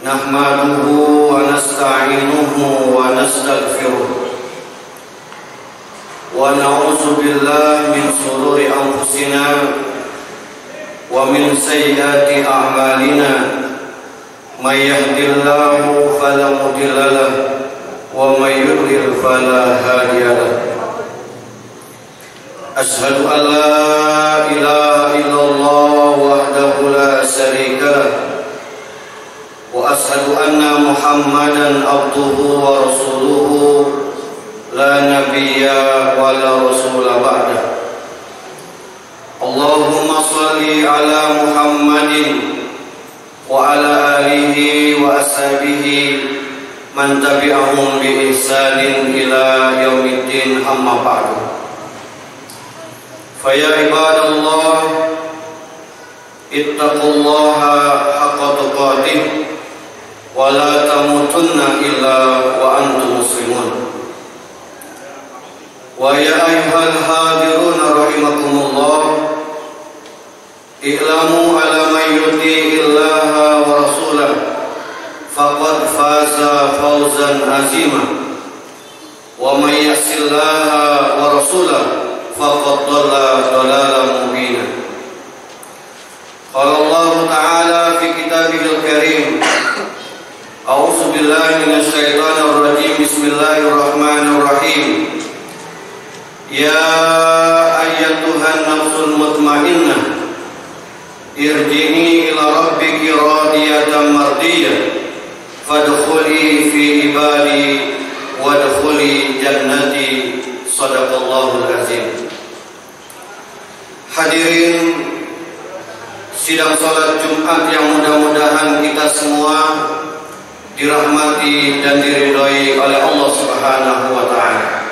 Nahmaduhu wa nasta'inuhu wa nastaghfiruh wa na'udzu billahi min shururi anfusina wa min sayyiati a'malina may yahdihillahu fala mudilla lahu wa may yudlil fala hadiya lahu. Asyhadu an la ilaha illallah wahdahu la syarika lahu wa asyhadu anna Muhammadan abduhu wa rasuluhu la nabiyya wa la rasula ba'da. Allahumma shalli ala Muhammadin wa ala alihi wa ashabihi man tabi'ahum bi ihsanin ila yaumiddin, amma ba'du. Fa ya ibadallah ittaqullaha haqqa tuqatih wa la tamutunna illa wa antum muslimun. Wa ya ayyuhal hadirun rahimakumullah, i'lamu ala man yuti'illaha wa rasulahu faqad faza fawzan azima wa man ya'sillaha wa rasulahu faqad dhalla dhalalan mubina. Qala Allah Ta'ala fi kitabihil karim, a'udzu billahi minasy syaithanir rajim, bismillahirrahmanirrahim. Ya ayyatuhan nafsul mutmainnah, irji'i ila rabbiki radiyatan mardiyah, fadkhuli fi ibadi wadkhuli jannati. Shadaqallahul azim. Hadirin sidang salat Jumat yang mudah-mudahan kita semua dirahmati dan diridhai oleh Allah Subhanahu wa taala.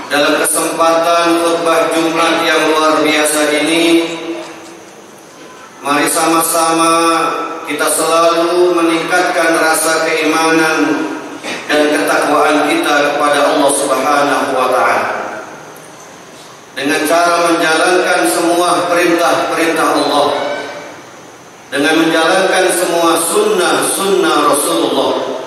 Dalam kesempatan khutbah Jumat yang luar biasa ini, mari sama-sama kita selalu meningkatkan rasa keimanan dan ketakwaan kita kepada Allah Subhanahu wa taala dengan cara menjalankan semua perintah-perintah Allah, dengan menjalankan semua sunnah Rasulullah,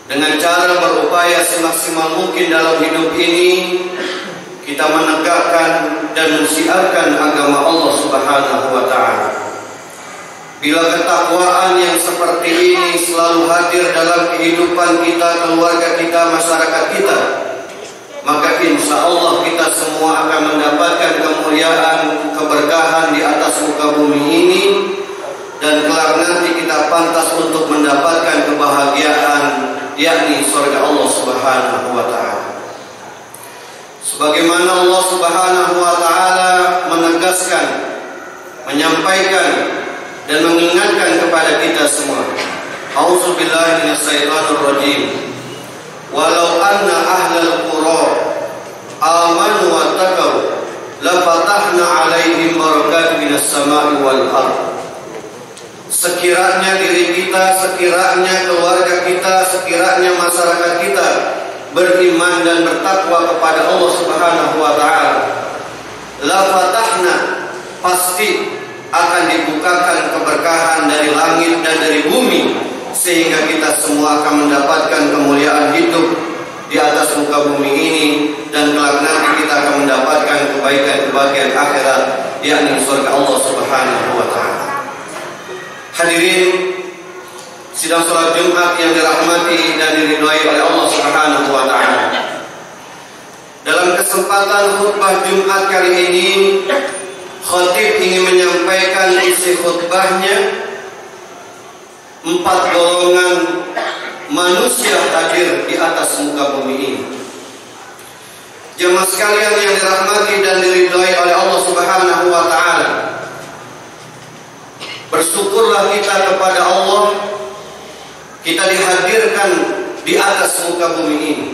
dengan cara berupaya semaksimal mungkin dalam hidup ini kita menegakkan dan mensiarkan agama Allah Subhanahu wa taala. Bila ketakwaan yang seperti ini selalu hadir dalam kehidupan kita, keluarga kita, masyarakat kita, maka insya Allah kita semua akan mendapatkan kemuliaan, keberkahan di atas muka bumi ini, dan kelak nanti kita pantas untuk mendapatkan kebahagiaan, yakni surga Allah Subhanahu wa taala. Sebagaimana Allah Subhanahu wa taala menegaskan, menyampaikan dan mengingatkan kepada kita semua. A'udzubillahi minasyaitonir rajim. Walau anna ahlal qura amanu wattaqau la fatahna 'alaihim barakatin minas sama'i wal ardh. Sekiranya diri kita, sekiranya keluarga kita, sekiranya masyarakat kita beriman dan bertakwa kepada Allah Subhanahu wa taala, la fatahna, pasti akan dibukakan keberkahan dari langit dan dari bumi, sehingga kita semua akan mendapatkan kemuliaan hidup di atas muka bumi ini, dan kelak nanti kita akan mendapatkan kebaikan-kebaikan akhirat, yakni surga Allah Subhanahu wa taala. Hadirin sidang salat Jumat yang dirahmati dan diridhai oleh Allah Subhanahu wa taala. Dalam kesempatan khutbah Jumat kali ini, khatib ingin menyampaikan isi khutbahnya, 4 golongan manusia hadir di atas muka bumi ini. Jemaah sekalian yang dirahmati dan diridhai oleh Allah Subhanahu wa taala, bersyukurlah kita kepada Allah, kita dihadirkan di atas muka bumi ini.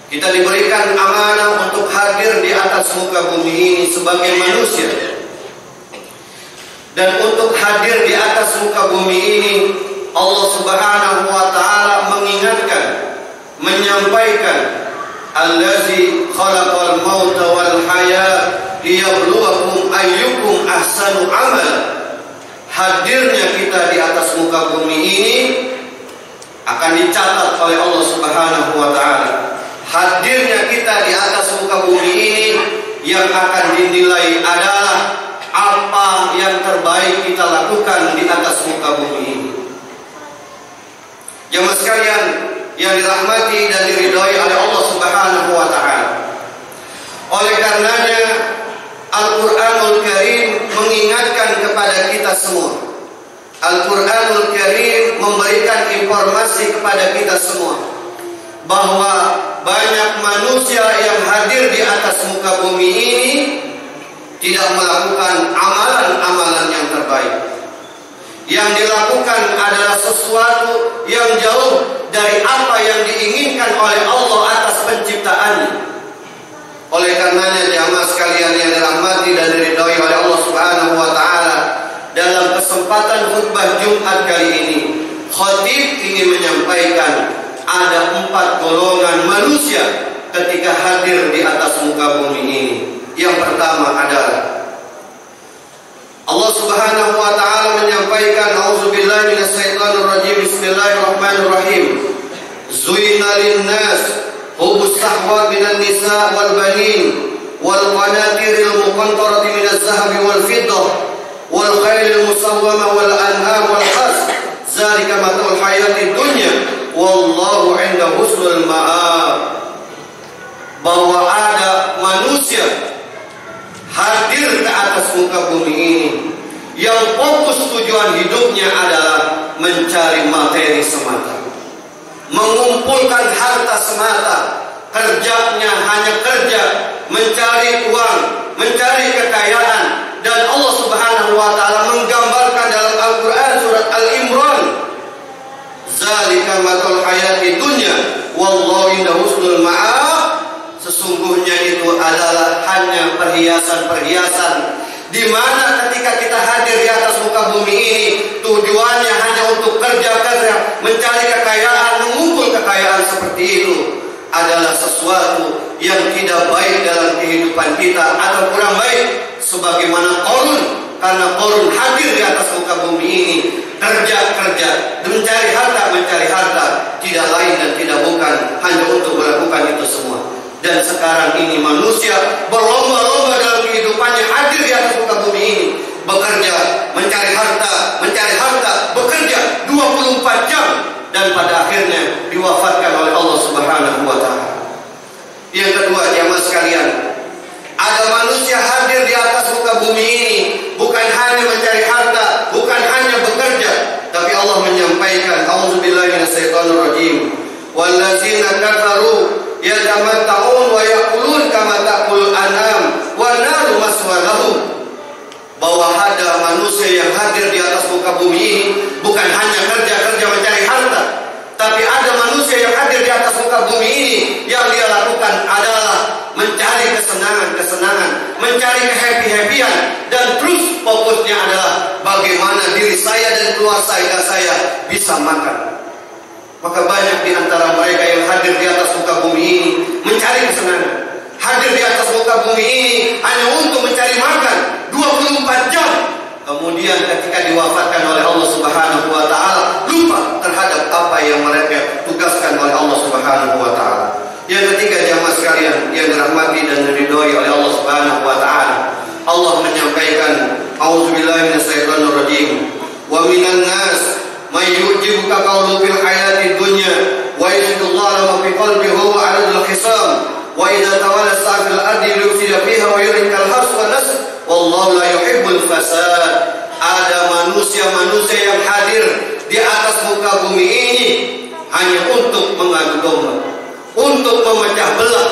Kita diberikan amanah untuk hadir di atas muka bumi ini sebagai manusia. Dan untuk hadir di atas muka bumi ini, Allah Subhanahu wa taala mengingatkan, menyampaikan, allazi khalaqal mauta wal hayat liyabluwakum ayyukum ahsanu amala. hadirnya kita di atas muka bumi ini akan dicatat oleh Allah Subhanahu wa taala. Hadirnya kita di atas muka bumi ini yang akan dinilai adalah apa yang terbaik kita lakukan di atas muka bumi ini. Jemaah sekalian yang dirahmati dan diridhai oleh Allah Subhanahu wa taala. Oleh karenanya Al-Qur'anul Karim mengingatkan kepada kita semua. Al-Qur'anul Karim memberikan informasi kepada kita semua bahwa banyak manusia yang hadir di atas muka bumi ini tidak melakukan amalan-amalan yang terbaik. Yang dilakukan adalah sesuatu yang jauh dari apa yang diinginkan oleh Allah atas penciptaannya. Oleh karenanya jamaah sekalian yang dirahmati dan diridhai oleh Allah Subhanahu wa taala, dalam kesempatan khutbah Jumat kali ini, khatib ingin menyampaikan ada 4 golongan manusia ketika hadir di atas muka bumi ini. Yang pertama adalah Allah Subhanahu wa taala menyampaikan, auzubillahi minasyaitonir rajim, bismillahirrahmanirrahim. Zuyina lin-nas hubbus shahwat minan nisa wal banin wal qanatiril muqantarati minaz zahabi wal fiddah wal khailil musawwamah wal an'am wal has, zalika mata'ul hayatid dunya wallahu 'inda husnul ma'ab. Bahwa ada manusia hadir ke atas muka bumi ini yang fokus tujuan hidupnya adalah mencari materi semata, mengumpulkan harta semata, kerjanya hanya kerja, mencari uang, mencari kekayaan. Dan Allah Subhanahu wa taala menggambarkan dalam Al-Qur'an surat Al-Imran, zalika matul hayati dunya wallahu inda husnul ma'ab. Sesungguhnya itu adalah hanya perhiasan-perhiasan, di mana ketika kita hadir di atas muka bumi ini tujuannya hanya untuk kerja-kerja, mencari kekayaan, mengumpul kekayaan. Seperti itu adalah sesuatu yang tidak baik dalam kehidupan kita atau kurang baik. Sebagaimana Qarun, karena Qarun hadir di atas muka bumi ini kerja-kerja, mencari harta, tidak lain dan tidak bukan hanya untuk melakukan itu semua. Dan sekarang ini manusia berlomba-lomba dalam kehidupannya hadir di atas muka bumi ini, bekerja, mencari harta, bekerja 24 jam, dan pada akhirnya diwafatkan oleh Allah Subhanahu wa taala. Yang kedua, jamaah sekalian, ada manusia hadir di atas muka bumi ini bukan hanya mencari harta, bukan hanya bekerja, tapi Allah menyampaikan, auzubillahi minasyaitonir rajim, wallazina kafaru yatamatta'un wa yaqulun kama taqul an'am wa naru maswalahum. Bahwa ada manusia yang hadir di atas muka bumi ini bukan hanya kerja mencari harta, tapi ada manusia yang hadir di atas muka bumi ini yang dia lakukan adalah mencari kesenangan, mencari kehappy-happyan, dan terus fokusnya adalah bagaimana diri saya dan keluarga saya bisa makan. Maka banyak di antara mereka yang hadir di atas muka bumi ini mencari kesenangan, hadir di atas muka bumi ini hanya untuk mencari makan 24 jam. Kemudian ketika diwafatkan oleh Allah Subhanahu wa taala, lupa terhadap apa yang mereka tugaskan oleh Allah Subhanahu wa taala. Yang ketiga, jamaah sekalian yang dirahmati dan diridhai oleh Allah Subhanahu wa taala, Allah menyampaikan, auzubillahi minasyaitonir rajim, wa minan nas may yujibuka qawlu fil hayati dunya wa yashhadullahu ma fi qalbihi huwa 'aladul hisab wa idza tawalla sa'fil ardi yufsida fiha wa yurikal hars wa nas wallahu la yuhibbul fasad. Ada manusia-manusia yang hadir di atas muka bumi ini hanya untuk mengadu domba, untuk memecah belah.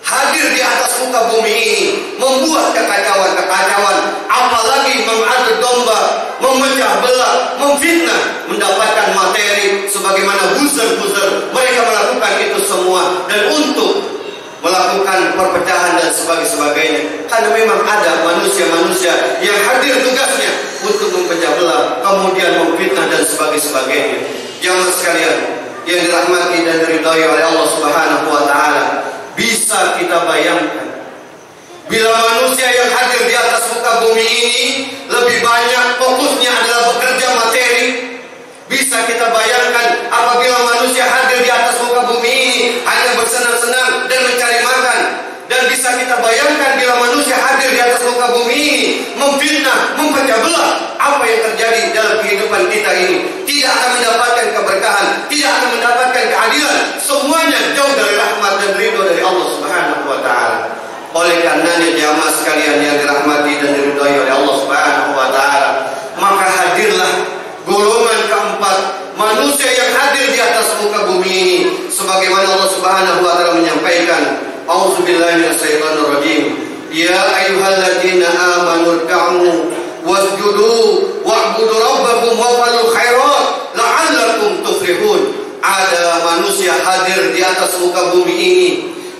Hadir di atas muka bumi ini membuat kekacauan, apalagi mengadu domba, memecah belah, memfitnah, mendapatkan materi sebagaimana buzzer-buzzer. Mereka melakukan itu semua dan untuk melakukan perpecahan dan sebagainya. Karena memang ada manusia-manusia yang hadir tugasnya untuk memecah belah, kemudian memfitnah dan sebagainya. Jamaah sekalian yang dirahmati dan diridhai oleh Allah Subhanahu wa taala, bisa kita bayangkan Bila manusia yang hadir di atas muka bumi ini lebih banyak fokusnya adalah bekerja materi, bisa kita bayangkan apabila manusia hadir di atas muka bumi ini hanya bersenang-senang dan mencari makan. Dan bisa kita bayangkan bila manusia hadir di atas muka bumi ini memfitnah, mempecah belah, apa yang terjadi dalam kehidupan kita ini. Tidak akan mendapatkan keberkahan, tidak akan mendapatkan keadilan. Semuanya jauh dari rahmat dan ridho dari Allah Subhanahu wa ta'ala. Oleh karenanya jamaah sekalian yang dirahmati dan diridhai oleh Allah Subhanahu wa ta'ala, maka hadirlah golongan keempat, manusia yang hadir di atas muka bumi ini, sebagaimana Allah Subhanahu wa ta'ala menyampaikan, A'udzubillahi minasyaitonir rajim. Ya ayyuhalladzina amanu irka'u wasjudu wa'budu rabbakum waf'alul khairat la'allakum tuflihun. Ada manusia hadir di atas muka bumi ini,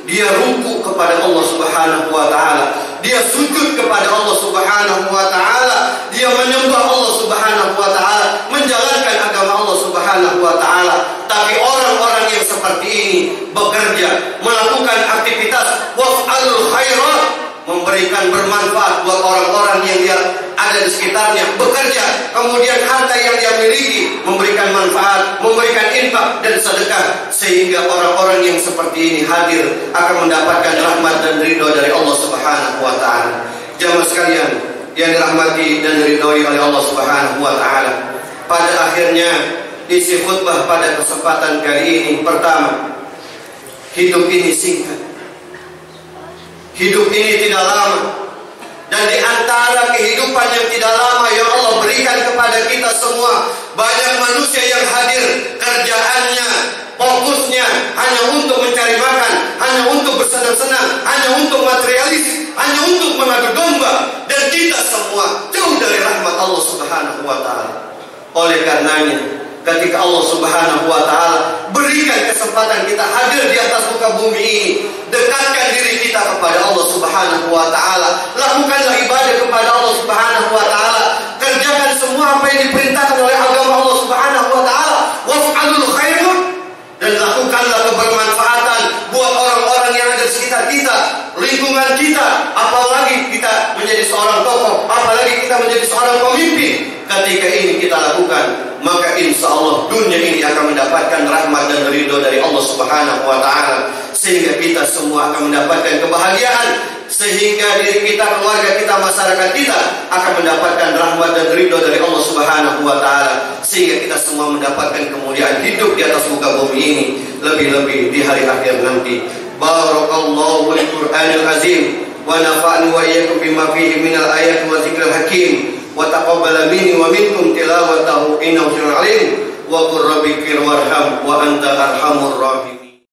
dia ruku kepada Allah Subhanahu wa ta'ala, dia sujud kepada Allah Subhanahu wa ta'ala, dia menyembah Allah Subhanahu wa ta'ala, menjalankan agama Allah Subhanahu wa ta'ala. Tapi orang-orang yang seperti ini bekerja, melakukan aktivitas waf'alul khairat, memberikan bermanfaat buat orang-orang yang dia ada di sekitarnya, bekerja, kemudian harta yang dia miliki memberikan manfaat, memberikan infak dan sedekah, sehingga orang-orang yang seperti ini hadir akan mendapatkan rahmat dan ridho dari Allah Subhanahu wa ta'ala. Jamaah sekalian yang dirahmati dan diridhoi oleh Allah Subhanahu wa ta'ala, pada akhirnya isi khutbah pada kesempatan kali ini, pertama, hidup ini singkat, hidup ini tidak lama. Dan di antara kehidupan yang tidak lama yang Allah berikan kepada kita semua, banyak manusia yang hadir, kerjaannya, fokusnya hanya untuk mencari makan, hanya untuk bersenang-senang, hanya untuk materialis, hanya untuk mengadu domba. Dan kita semua jauh dari rahmat Allah Subhanahu wa ta'ala. Oleh karenanya, ketika Allah Subhanahu wa ta'ala berikan kesempatan kita hadir di atas muka bumi ini, dekatkan diri kita kepada Allah Subhanahu wa ta'ala, lakukanlah ibadah kepada Allah Subhanahu wa ta'ala, kerjakan semua apa yang diperintahkan oleh agama Allah Subhanahu wa ta'ala, waf'alul khairat, dan lakukanlah kebermanfaatan buat orang-orang yang ada di sekitar kita, lingkungan kita. Apalagi kita menjadi seorang tokoh, apalagi kita menjadi seorang pemimpin, ketika ini kita lakukan, maka insya Allah dunia ini akan mendapatkan rahmat dan ridho dari Allah Subhanahu wa ta'ala, sehingga kita semua akan mendapatkan kebahagiaan, sehingga diri kita, keluarga kita, masyarakat kita akan mendapatkan rahmat dan ridho dari Allah Subhanahu wa ta'ala, sehingga kita semua mendapatkan kemuliaan hidup di atas muka bumi ini, lebih-lebih di hari akhir nanti. Barakallahu bil Qur'anil azim wa nafa'ani wa iyyakum bima fihi minal ayati wa dzikril hakim. Wa taqabbal minni wa minkum tilawatahu innahu samiul alim. Wa qur rabbi fir warham wa anta arhamur rahim.